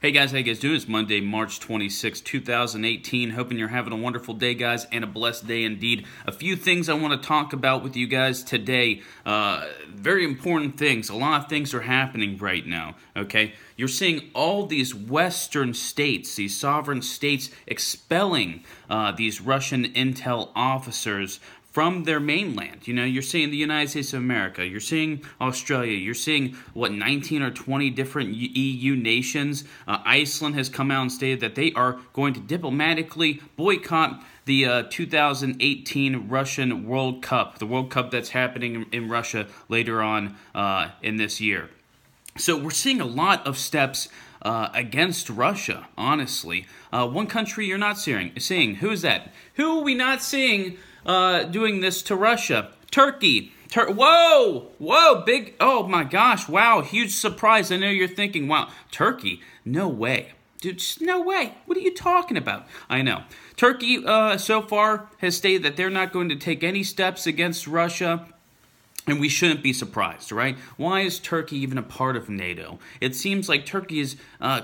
Hey guys, how you guys doing? It's Monday, March 26, 2018. Hoping you're having a wonderful day, guys, and a blessed day indeed. A few things I want to talk about with you guys today. Very important things. A lot of things are happening right now, okay? You're seeing all these Western states, these sovereign states, expelling these Russian intel officers from their mainland. You know, you're seeing the United States of America, you're seeing Australia, you're seeing, 19 or 20 different EU nations. Iceland has come out and stated that they are going to diplomatically boycott the 2018 Russian World Cup, the World Cup that's happening in Russia later on in this year. So we're seeing a lot of steps against Russia, honestly. One country you're not seeing. Who is that? Who are we not seeing doing this to Russia? Turkey. Whoa, big, oh my gosh, wow, huge surprise. I know you're thinking, wow, Turkey? No way. Dude, just no way. What are you talking about? I know. Turkey, so far, has stated that they're not going to take any steps against Russia. And we shouldn't be surprised, right? Why is Turkey even a part of NATO? It seems like Turkey is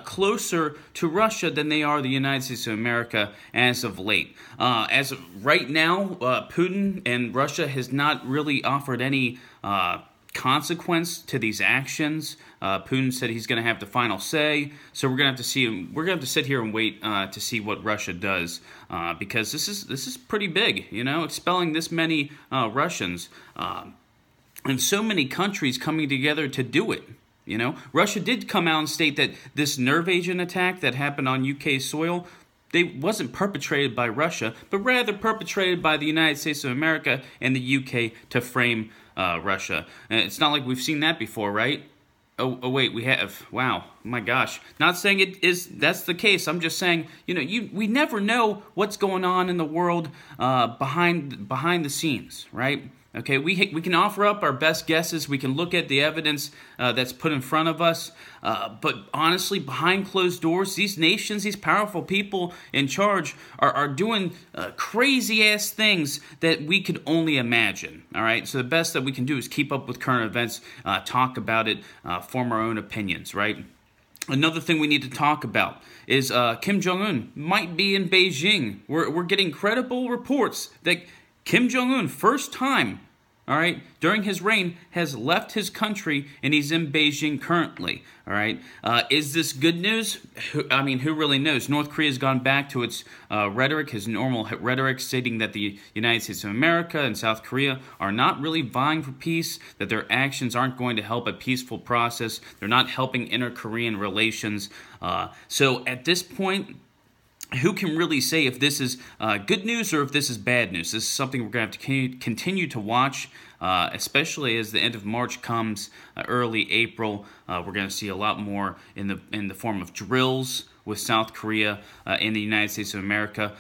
closer to Russia than they are the United States of America as of late. As of right now, Putin and Russia has not really offered any consequence to these actions. Putin said he's going to have the final say, so we're going to have to see. We're going to have to sit here and wait to see what Russia does, because this is pretty big. You know, expelling this many Russians. And so many countries coming together to do it. You know, Russia did come out and state that this nerve agent attack that happened on UK soil, they wasn't perpetrated by Russia, but rather perpetrated by the United States of America and the UK to frame Russia. And it's not like we've seen that before, right? Oh wait, we have. Wow, my gosh. Not saying that's the case. I'm just saying, you know, we never know what's going on in the world behind the scenes, right? Okay, we can offer up our best guesses. We can look at the evidence that's put in front of us. But honestly, behind closed doors, these nations, these powerful people in charge are doing crazy-ass things that we could only imagine. All right, so the best that we can do is keep up with current events, talk about it, form our own opinions, right? Another thing we need to talk about is Kim Jong-un might be in Beijing. We're getting credible reports that Kim Jong-un, first time, all right, during his reign, has left his country, and he's in Beijing currently, all right? Is this good news? Who really knows? North Korea has gone back to its rhetoric, his normal rhetoric, stating that the United States of America and South Korea are not really vying for peace, that their actions aren't going to help a peaceful process, they're not helping inter-Korean relations. So at this point, who can really say if this is good news or if this is bad news? This is something we're going to have to continue to watch, especially as the end of March comes, early April. We're going to see a lot more in the form of drills with South Korea in the United States of America.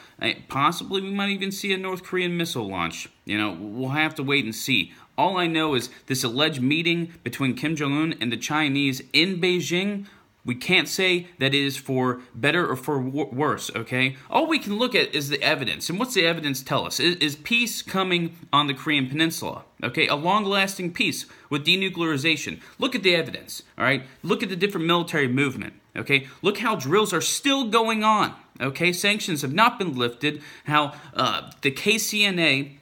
Possibly we might even see a North Korean missile launch. You know, we'll have to wait and see. All I know is this alleged meeting between Kim Jong-un and the Chinese in Beijing, we can't say that it is for better or for worse, okay? All we can look at is the evidence. And what's the evidence tell us? Is peace coming on the Korean Peninsula, okay? A long-lasting peace with denuclearization. Look at the evidence, all right? Look at the different military movement, okay? Look how drills are still going on, okay? Sanctions have not been lifted. How the KCNA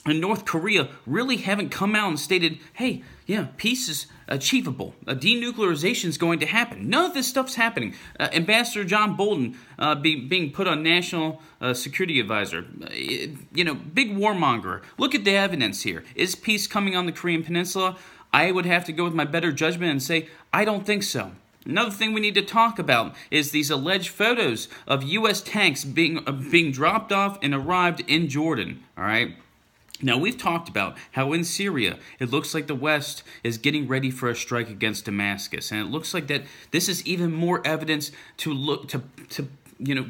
and North Korea really haven't come out and stated, hey, yeah, peace is achievable. Denuclearization is going to happen. None of this stuff's happening. Ambassador John Bolton being put on National Security Advisor. You know, big warmonger. Look at the evidence here. Is peace coming on the Korean Peninsula? I would have to go with my better judgment and say, I don't think so. Another thing we need to talk about is these alleged photos of U.S. tanks being dropped off and arrived in Jordan. All right. Now, we've talked about how in Syria, it looks like the West is getting ready for a strike against Damascus. And it looks like that this is even more evidence to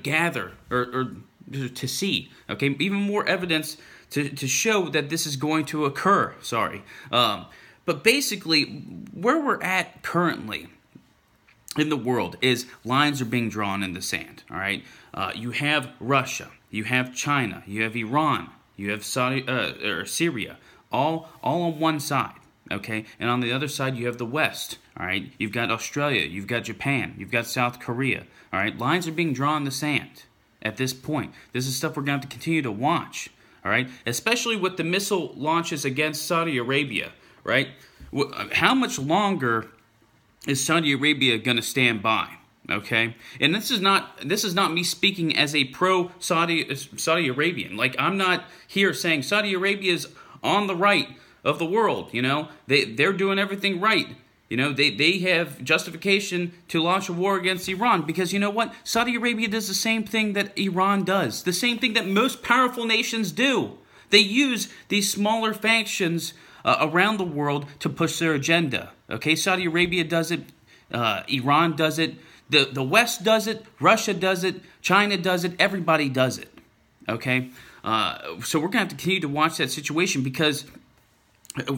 gather or to see. Okay, even more evidence to show that this is going to occur. But basically, where we're at currently in the world is lines are being drawn in the sand. All right, you have Russia, you have China, you have Iran, you have Syria, all on one side. Okay, and on the other side, you have the West. All right, you've got Australia, you've got Japan, you've got South Korea. All right, lines are being drawn in the sand at this point. This is stuff we're going to have to continue to watch. All right, especially with the missile launches against Saudi Arabia. Right, how much longer is Saudi Arabia going to stand by? Okay, and this is not me speaking as a pro Saudi Arabian. Like, I'm not here saying Saudi Arabia is on the right of the world. You know, they're doing everything right. You know, they have justification to launch a war against Iran because, you know what? Saudi Arabia does the same thing that Iran does, the same thing that most powerful nations do. They use these smaller factions around the world to push their agenda. Okay, Saudi Arabia does it, Iran does it, the West does it, Russia does it, China does it, everybody does it. Okay, so we're going to have to continue to watch that situation because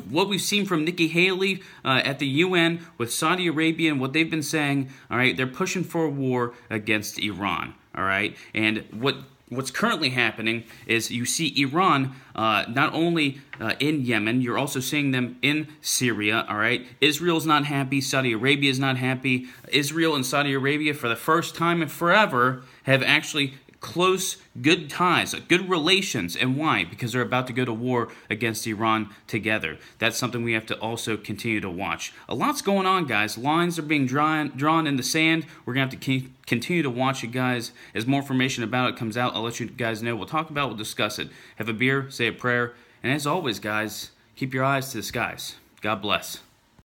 what we've seen from Nikki Haley at the UN with Saudi Arabia and what they've been saying, all right, they're pushing for a war against Iran, all right? And what's currently happening is you see Iran not only in Yemen, you're also seeing them in Syria, all right? Israel's not happy, Saudi Arabia's not happy. Israel and Saudi Arabia, for the first time in forever, have actually close, good ties, good relations. And why? Because they're about to go to war against Iran together. That's something we have to also continue to watch. A lot's going on, guys. Lines are being drawn in the sand. We're going to have to continue to watch it, guys. As more information about it comes out, I'll let you guys know. We'll talk about it, we'll discuss it. Have a beer, say a prayer, and as always, guys, keep your eyes to the skies. God bless.